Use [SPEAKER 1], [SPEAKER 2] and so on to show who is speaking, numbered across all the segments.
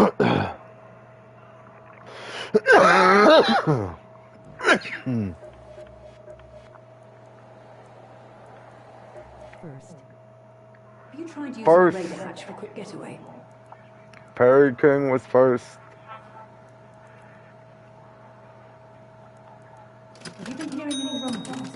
[SPEAKER 1] First. Are you trying to use
[SPEAKER 2] First.
[SPEAKER 1] a radar hatch for a quick getaway?
[SPEAKER 2] Perry King was first.
[SPEAKER 1] Have you been hearing any rumblings?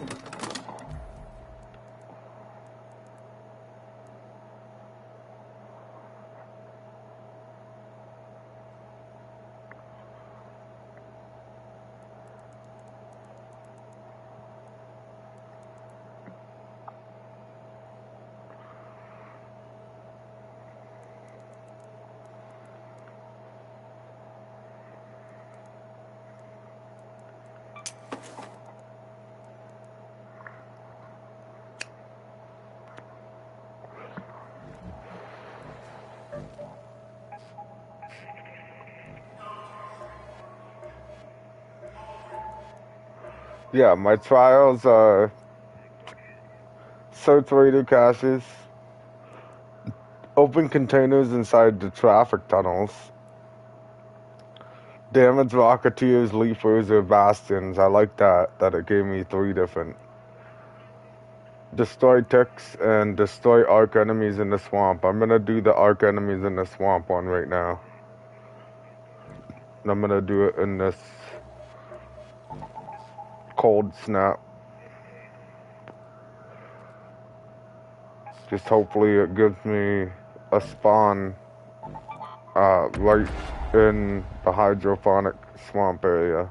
[SPEAKER 2] Yeah, my trials are search radio caches, open containers inside the traffic tunnels, damage rocketeers, leapers, or bastions. I like that it gave me 3 different. Destroy ticks and destroy arc enemies in the swamp. I'm gonna do the arc enemies in the swamp one right now. And I'm gonna do it in this cold snap. Just hopefully it gives me a spawn right in the hydroponic swamp area.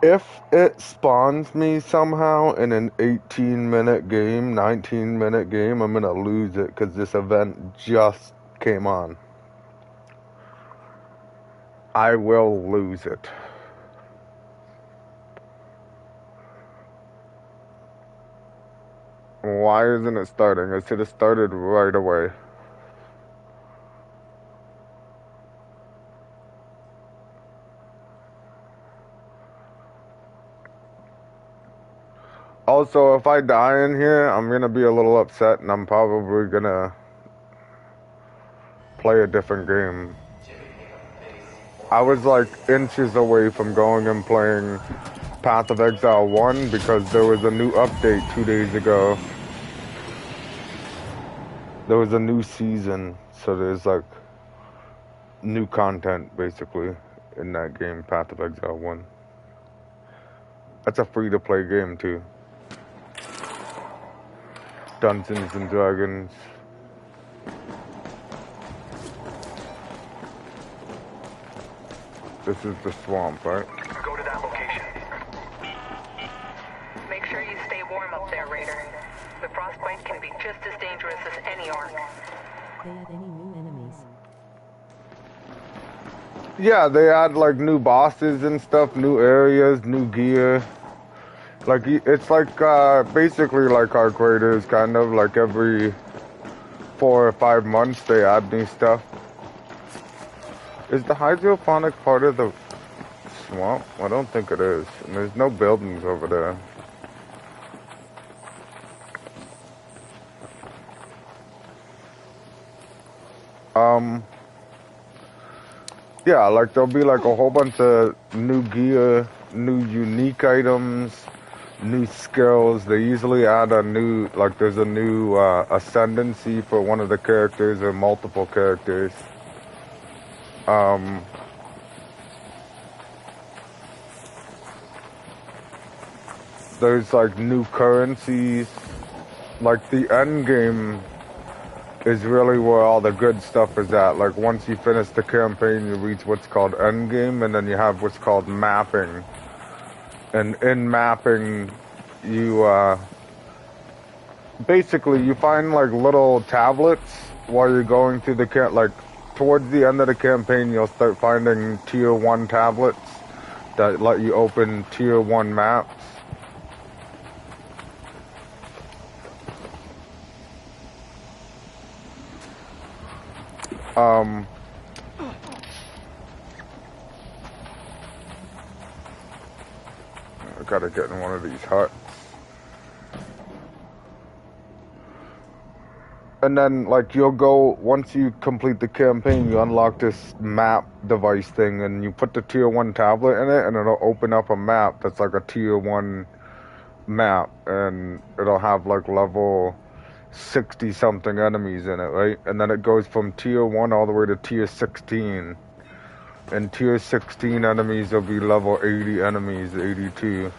[SPEAKER 2] If it spawns me somehow in an 18-minute game, 19-minute game, I'm gonna lose it because this event just came on. I will lose it. Why isn't it starting? It should have started right away. Also, if I die in here, I'm gonna be a little upset and I'm probably gonna play a different game. I was like inches away from going and playing Path of Exile 1 because there was a new update 2 days ago. There was a new season, so there's like new content basically in that game, Path of Exile 1. That's a free-to-play game too. Dungeons and Dragons. This is the swamp, right?
[SPEAKER 3] Go to that location. Make sure you stay warm up there, Raider. The frostbite can be just as dangerous as any arc.
[SPEAKER 1] They had any new enemies?
[SPEAKER 2] Yeah, they add like new bosses and stuff, new areas, new gear. Like, it's like basically like Arc Raiders, kind of like every 4 or 5 months they add new stuff. Is the hydroponic part of the swamp? I don't think it is. And there's no buildings over there. Yeah, like there'll be like a whole bunch of new gear, new unique items, new skills. They usually add a new, like there's a new ascendancy for one of the characters or multiple characters. There's like new currencies. Like the end game is really where all the good stuff is at. Like once you finish the campaign, you reach what's called end game, and then you have what's called mapping. And in mapping, you basically you find like little tablets while you're going through the like towards the end of the campaign, you'll start finding tier 1 tablets that let you open tier 1 maps. gotta get in one of these huts. And then, like, you'll go, once you complete the campaign, you unlock this map device thing, and you put the tier 1 tablet in it, and it'll open up a map that's like a tier 1 map, and it'll have, like, level 60-something enemies in it, right? And then it goes from tier 1 all the way to tier 16. And tier 16 enemies will be level 80 enemies, 82.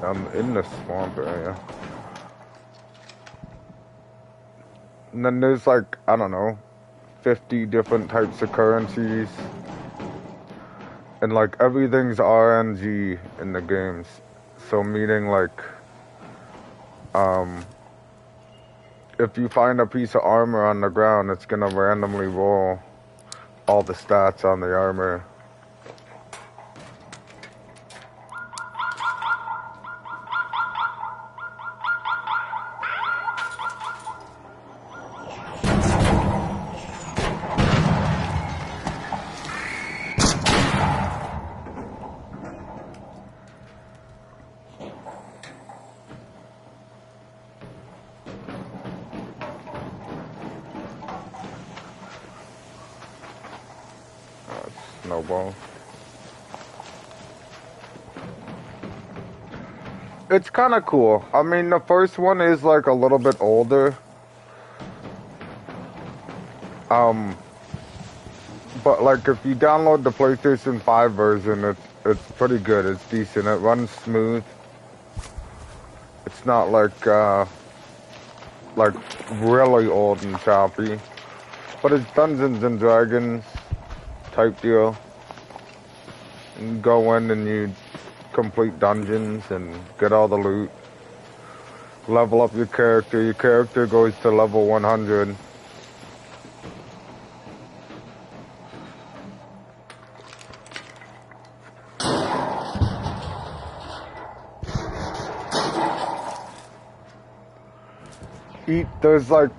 [SPEAKER 2] I'm in the swamp area. And then there's like, I don't know, 50 different types of currencies. And like everything's RNG in the games. So meaning like, if you find a piece of armor on the ground, it's gonna randomly roll all the stats on the armor. Snowball. It's kind of cool. I mean, the first one is like a little bit older. But like if you download the PlayStation 5 version, it's pretty good. It's decent. It runs smooth. It's not like really old and choppy. But it's Dungeons and Dragons type deal. You go in and you complete dungeons and get all the loot. Level up your character. Your character goes to level 100. There's like,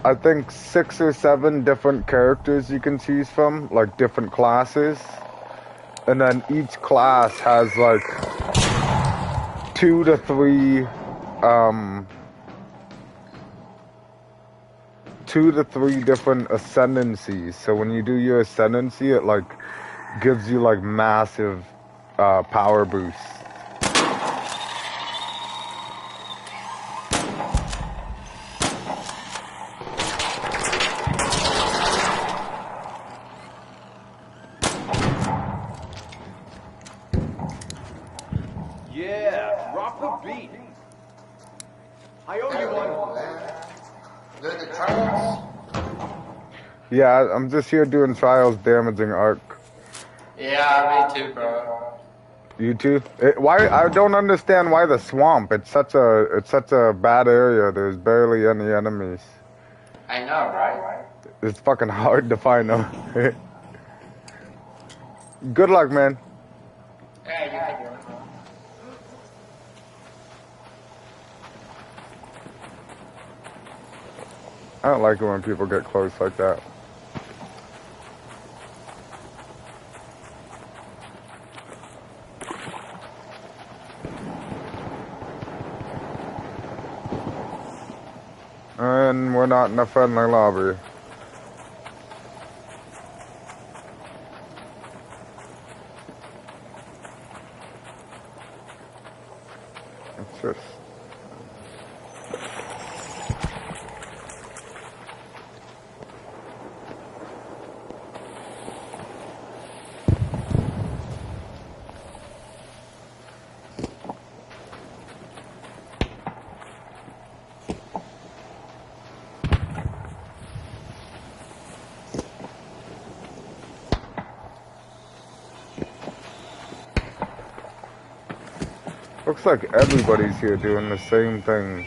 [SPEAKER 2] I think 6 or 7 different characters you can choose from, like different classes. And then each class has like 2 to 3 different ascendancies. So when you do your ascendancy, it like gives you like massive power boosts. Yeah, I'm just here doing trials damaging Ark.
[SPEAKER 4] Yeah, me too, bro.
[SPEAKER 2] You too? Why? I don't understand why the swamp. It's such a bad area. There's barely any enemies.
[SPEAKER 4] I know, right?
[SPEAKER 2] It's fucking hard to find them. Good luck, man.
[SPEAKER 4] Yeah, you can do it.
[SPEAKER 2] I don't like it when people get close like that. And we're not in a friendly lobby. It's just... Looks like everybody's here doing the same thing.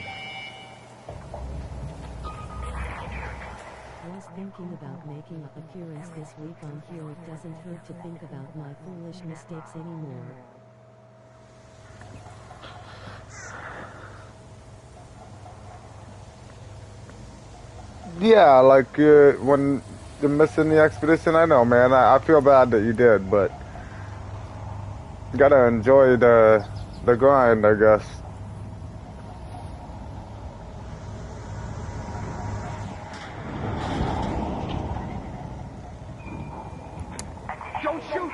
[SPEAKER 1] Was thinking about making an appearance this week on here. It doesn't hurt to think about my foolish mistakes anymore.
[SPEAKER 2] Yeah, like when you're missing the expedition, I know, man. I feel bad that you did, but you gotta enjoy the grind, I guess.
[SPEAKER 5] Don't shoot!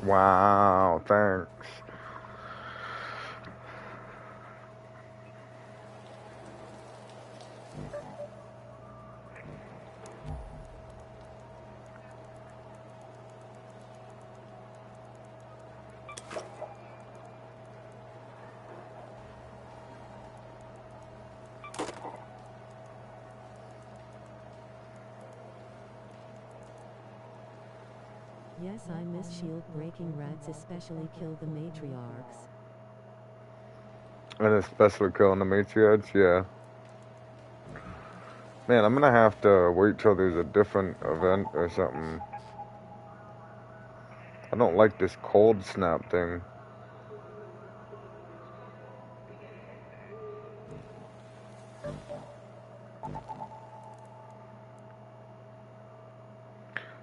[SPEAKER 2] Wow, thanks.
[SPEAKER 1] Yes, I miss shield breaking rats, especially kill the matriarchs.
[SPEAKER 2] And especially killing the matriarchs, yeah. Man, I'm gonna have to wait till there's a different event or something. I don't like this cold snap thing.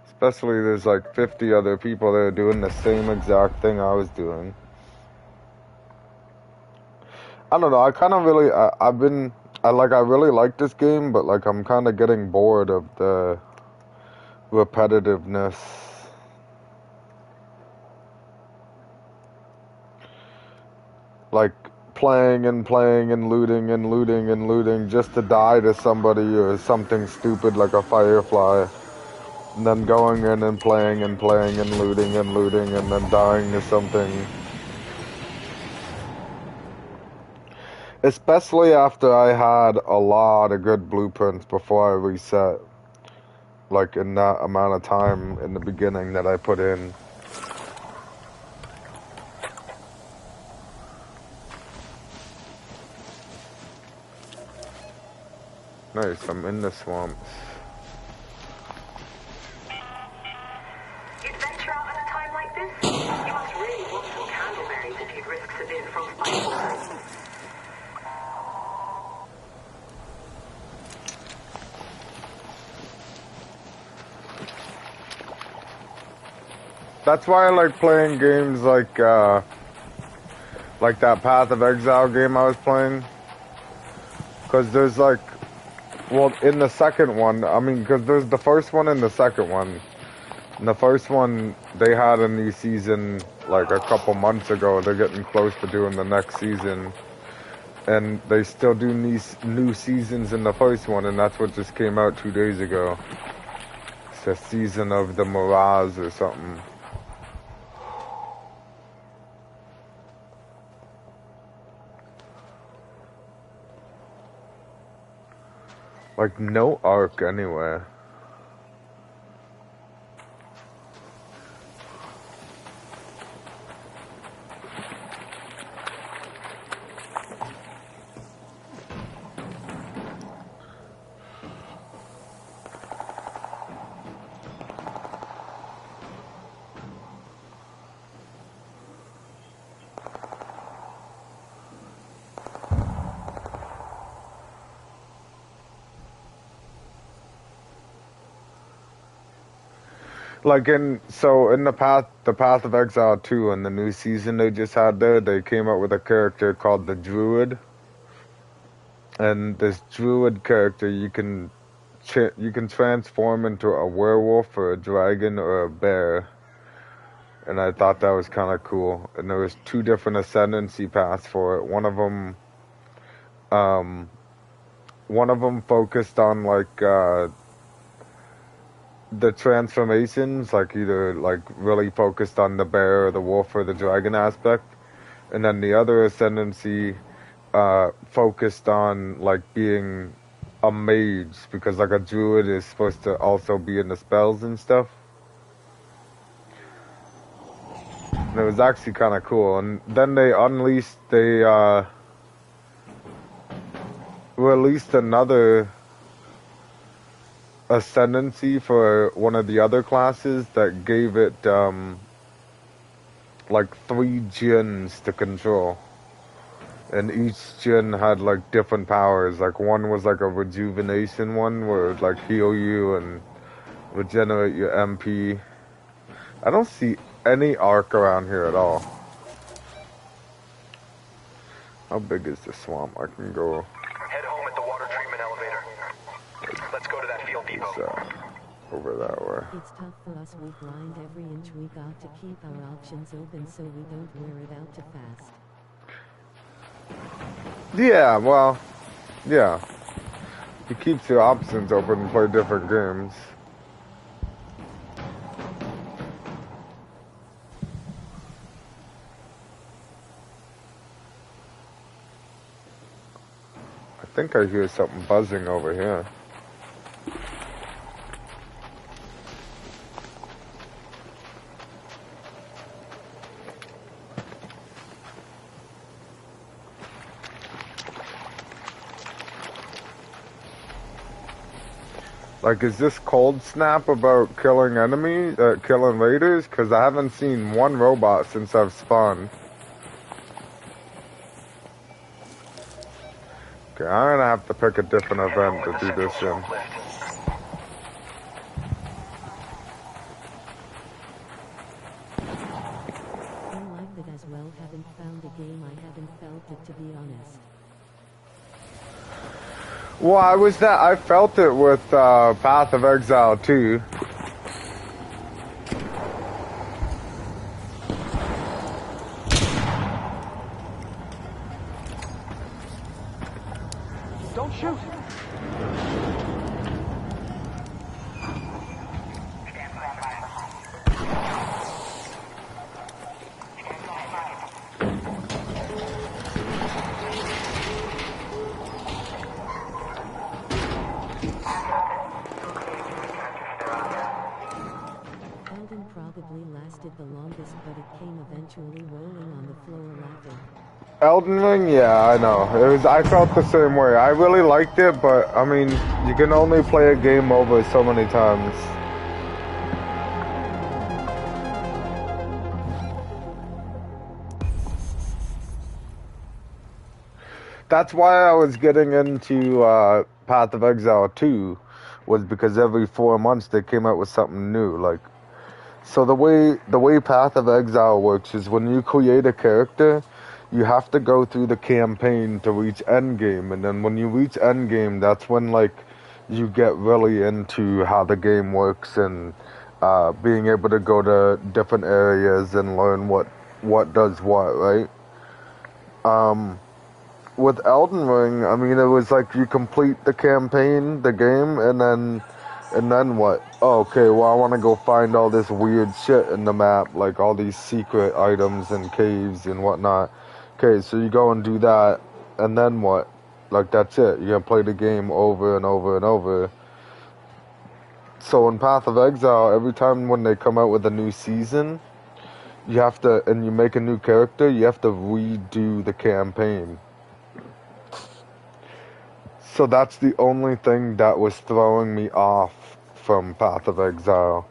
[SPEAKER 2] Especially there's like 50 other people that are doing the same exact thing I was doing. I don't know, I kind of really, I really like this game, but like I'm kind of getting bored of the repetitiveness. Like playing and playing and looting and looting and looting just to die to somebody or something stupid like a firefly. And then going in and playing and playing and looting and then dying to something. Especially after I had a lot of good blueprints before I reset. Like in that amount of time in the beginning that I put in. Nice, I'm in the swamps.
[SPEAKER 3] You'd venture out at a time like this? You must really want some candleberries if you'd risk severe frostbite.
[SPEAKER 2] That's why I like playing games like that Path of Exile game I was playing. Cause there's like, well, in the second one, I mean, cause there's the first one and the second one. In the first one, they had a new season like a couple months ago. They're getting close to doing the next season. And they still do new seasons in the first one, and that's what just came out 2 days ago. It's the Season of the Mirage or something. Like, no arc anywhere. Like in the Path of Exile 2 and the new season they just had there, they came up with a character called the Druid. And this Druid character you can transform into a werewolf or a dragon or a bear. And I thought that was kind of cool. And there was 2 different ascendancy paths for it. One of them focused on like the transformations, like either like really focused on the bear or the wolf or the dragon aspect, and then the other ascendancy focused on like being a mage, because like a druid is supposed to also be in the spells and stuff. And it was actually kind of cool. And then they released another ascendancy for one of the other classes that gave it like 3 djinns to control, and each djinn had like different powers. Like one was like a rejuvenation one where it would like heal you and regenerate your MP. I don't see any arc around here at all. How big is this swamp? I can go.
[SPEAKER 5] Head home at the water treatment elevator. Let's go to that field depot.
[SPEAKER 2] Over that way.
[SPEAKER 1] It's tough for us, we grind every inch, we got to keep our options open so we don't wear it out too fast.
[SPEAKER 2] Yeah, well, yeah. It keeps your options open and play different games. I think I hear something buzzing over here. Like, is this Cold Snap about killing enemies, killing raiders? Because I haven't seen one robot since I've spawned. Okay, I'm gonna have to pick a different event to do this in.
[SPEAKER 1] I liked it as well, haven't found a game I haven't felt it, to be honest.
[SPEAKER 2] Well, I felt it with Path of Exile 2.
[SPEAKER 5] Don't shoot!
[SPEAKER 1] Elden probably lasted the longest, but it came eventually rolling on the floor laughing.
[SPEAKER 2] Elden Ring, yeah, I know. I felt the same way. I really liked it, but I mean, you can only play a game over so many times. That's why I was getting into Path of Exile 2, was because every 4 months they came out with something new. Like, so the way Path of Exile works is when you create a character, you have to go through the campaign to reach endgame, and then when you reach endgame, that's when like you get really into how the game works and being able to go to different areas and learn what does what, right? With Elden Ring, I mean, it was like you complete the campaign, the game, and then what? Oh, okay, well, I want to go find all this weird shit in the map, like all these secret items and caves and whatnot. Okay, so you go and do that, and then what? Like, that's it. You're gonna play the game over and over and over. So in Path of Exile, every time when they come out with a new season, you have to, and you make a new character, you have to redo the campaign. So that's the only thing that was throwing me off from Path of Exile,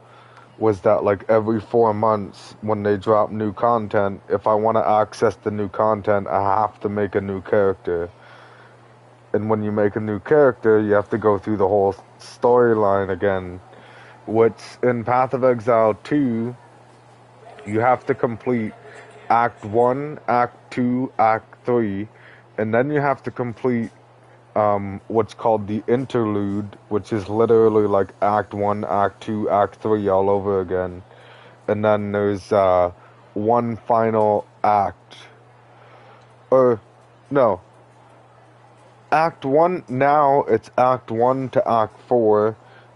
[SPEAKER 2] was that like every 4 months when they drop new content, if I want to access the new content, I have to make a new character. And when you make a new character, you have to go through the whole storyline again, which in Path of Exile 2, you have to complete Act 1, Act 2, Act 3, and then you have to complete what's called the interlude, which is literally like Act 1, Act 2, Act 3 all over again. And then there's one final act. Or, no. Act 1, now it's Act 1 to Act 4,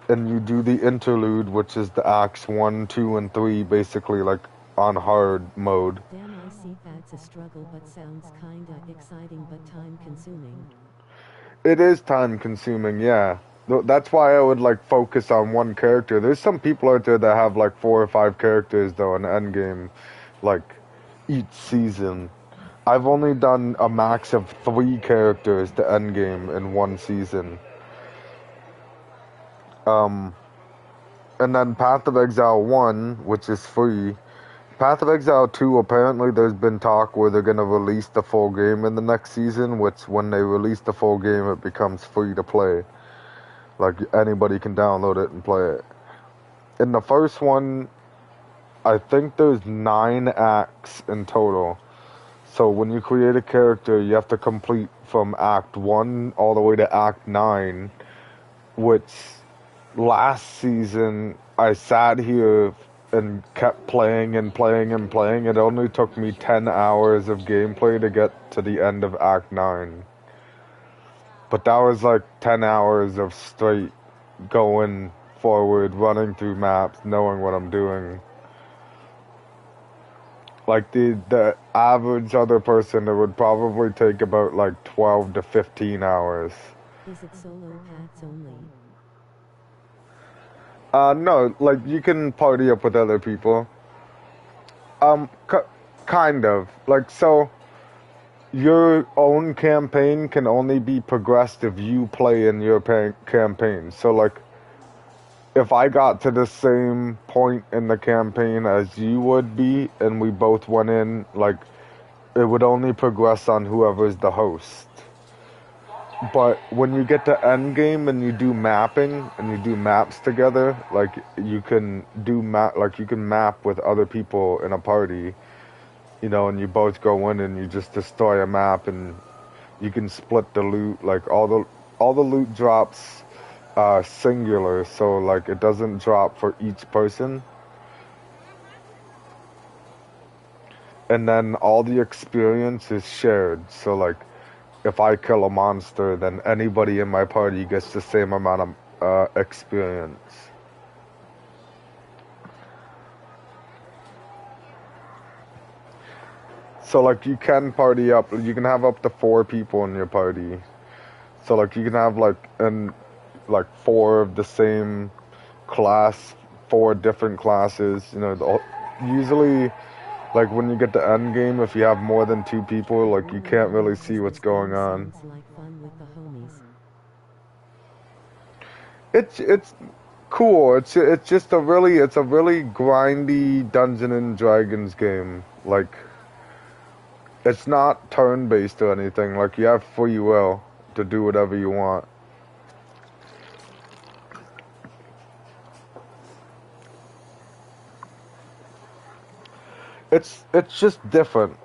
[SPEAKER 2] and you do the interlude, which is the acts 1, 2, and 3, basically like on hard mode.
[SPEAKER 1] Damn, I see that's a struggle, but sounds kinda exciting but time consuming.
[SPEAKER 2] It is time consuming, yeah. That's why I would like focus on one character. There's some people out there that have like 4 or 5 characters though in Endgame, like each season. I've only done a max of 3 characters to Endgame in one season. And then Path of Exile 1, which is free. Path of Exile 2, apparently there's been talk where they're going to release the full game in the next season, which when they release the full game, it becomes free to play. Like, anybody can download it and play it. In the first one, I think there's 9 acts in total. So when you create a character, you have to complete from Act 1 all the way to Act 9, which last season I sat here and kept playing and playing and playing. It only took me 10 hours of gameplay to get to the end of Act 9. But that was like 10 hours of straight going forward, running through maps, knowing what I'm doing. Like the average other person, it would probably take about like 12 to 15 hours.
[SPEAKER 1] Is it solo paths only?
[SPEAKER 2] No, like you can party up with other people. Kind of. Like, so your own campaign can only be progressed if you play in your campaign. So like, if I got to the same point in the campaign as you would be, and we both went in, like, it would only progress on whoever's the host. But when you get to endgame and you do mapping and you do maps together, like you can do you can map with other people in a party, you know, and you both go in and you just destroy a map, and you can split the loot. Like all the loot drops singular, so like it doesn't drop for each person. And then all the experience is shared, so like if I kill a monster, then anybody in my party gets the same amount of experience. So like you can party up, you can have up to 4 people in your party. So like you can have like 4 of the same class, 4 different classes, you know, usually like when you get to end game, if you have more than 2 people, like you can't really see what's going on.
[SPEAKER 1] Sounds like fun with the homies.
[SPEAKER 2] It's cool. It's just a really grindy Dungeons and Dragons game. Like it's not turn-based or anything. Like you have free will to do whatever you want. It's just different.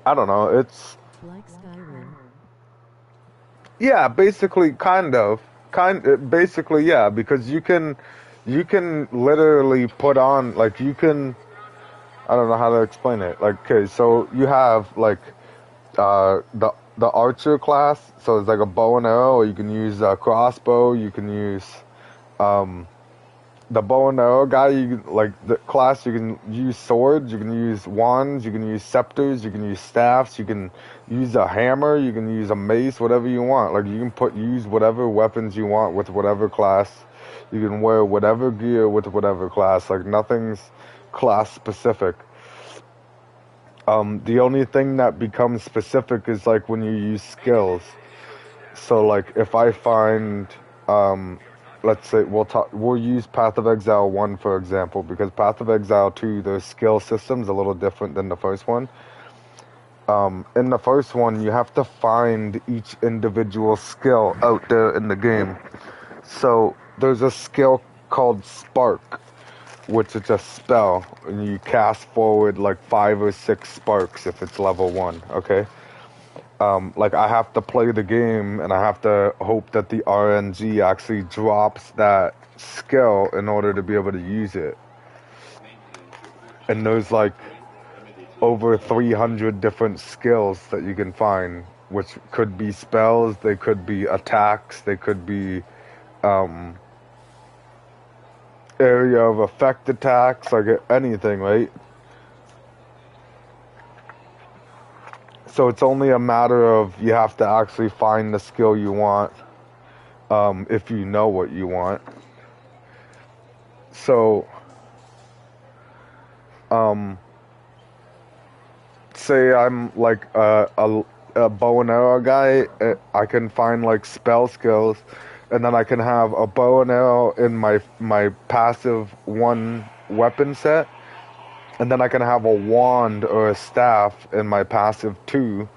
[SPEAKER 2] I don't know. It's
[SPEAKER 1] Like Skyrim.
[SPEAKER 2] yeah, basically basically yeah, because you can literally put on like you can. I don't know how to explain it. Like okay, so you have like the archer class. So it's like a bow and arrow. Or you can use a crossbow. You can use the bow and arrow guy, you can, like the class, you can use swords, you can use wands, you can use scepters, you can use staffs, you can use a hammer, you can use a mace, whatever you want. Like you can use whatever weapons you want with whatever class. You can wear whatever gear with whatever class. Like nothing's class specific. The only thing that becomes specific is like when you use skills. So like if I find let's say we'll use Path of Exile 1 for example, because Path of Exile 2, the skill system's a little different than the first one. In the first one, you have to find each individual skill out there in the game. So there's a skill called Spark, which is a spell, and you cast forward like 5 or 6 sparks if it's level 1, okay? Like I have to play the game and I have to hope that the RNG actually drops that skill in order to be able to use it. And there's like over 300 different skills that you can find, which could be spells, they could be attacks, they could be area of effect attacks, like anything, right? So it's only a matter of you have to actually find the skill you want, if you know what you want. So, say I'm like a bow and arrow guy, I can find like spell skills, and then I can have a bow and arrow in my passive one weapon set, and then I can have a wand or a staff in my passive 2.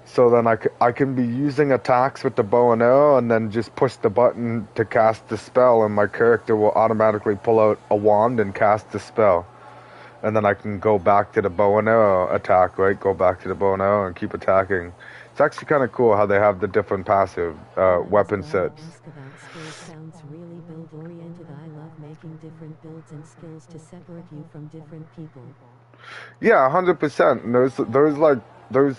[SPEAKER 2] So then I can be using attacks with the bow and arrow and then just push the button to cast the spell, and my character will automatically pull out a wand and cast the spell. And then I can go back to the bow and arrow attack, right? Go back to the bow and arrow and keep attacking. It's actually kind of cool how they have the different passive weapon sets.
[SPEAKER 1] Ask about skills sounds really build oriented. I love making different builds and skills to separate you from different people.
[SPEAKER 2] Yeah, 100%. And there's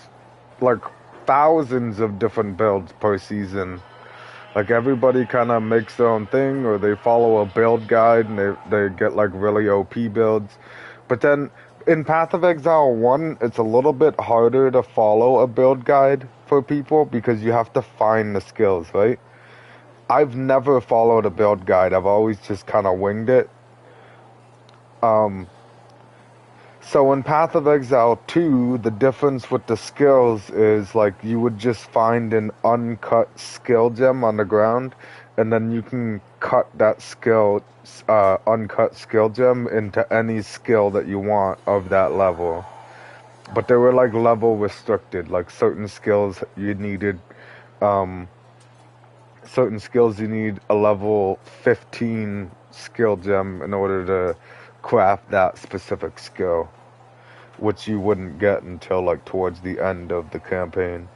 [SPEAKER 2] like thousands of different builds per season. Like everybody kind of makes their own thing, or they follow a build guide and they get like really OP builds. But then in Path of Exile 1, it's a little bit harder to follow a build guide for people because you have to find the skills, right? I've never followed a build guide. I've always just kind of winged it. So in Path of Exile 2, the difference with the skills is like you would just find an uncut skill gem on the ground, and then you can cut that uncut skill gem into any skill that you want of that level. But they were like level restricted, like certain skills you need a level 15 skill gem in order to craft that specific skill, which you wouldn't get until like towards the end of the campaign.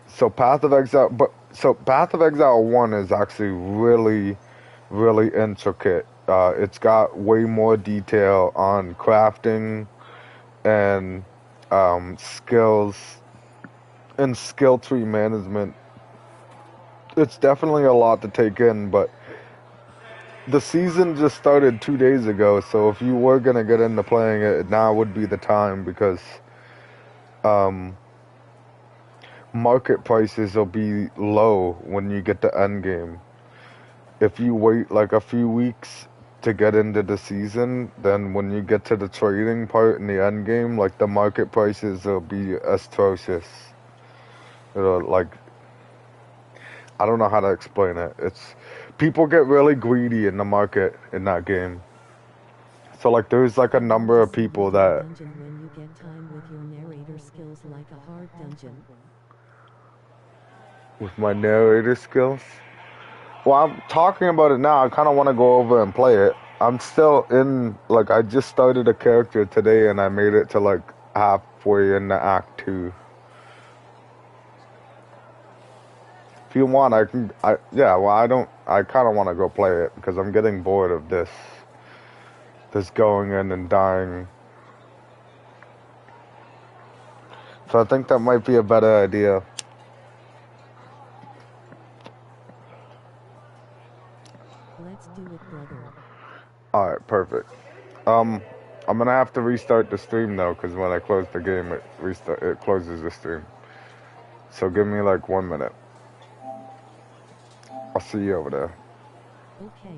[SPEAKER 2] So Path of Exile 1 is actually really, really intricate. It's got way more detail on crafting and skills and skill tree management. It's definitely a lot to take in, but the season just started 2 days ago, so if you were gonna get into playing it, now would be the time, because market prices will be low when you get to end game. If you wait like a few weeks to get into the season, then when you get to the trading part in the end game, like the market prices will be atrocious. It'll like, I don't know how to explain it. It's people get really greedy in the market in that game. So like there's like a number of people that
[SPEAKER 1] Dungeon when you get time with your narrator skills like a hard dungeon.
[SPEAKER 2] with my narrator skills. Well, I'm talking about it now. I kind of want to go over and play it. I'm still in, like, I just started a character today and I made it to like halfway into Act 2. If you want, I kind of want to go play it because I'm getting bored of this going in and dying. So I think that might be a better idea.
[SPEAKER 1] Let's do it, brother.
[SPEAKER 2] Alright, perfect. I'm gonna have to restart the stream though, because when I close the game, it closes the stream. So give me like 1 minute. I'll see you over there.
[SPEAKER 1] Okay.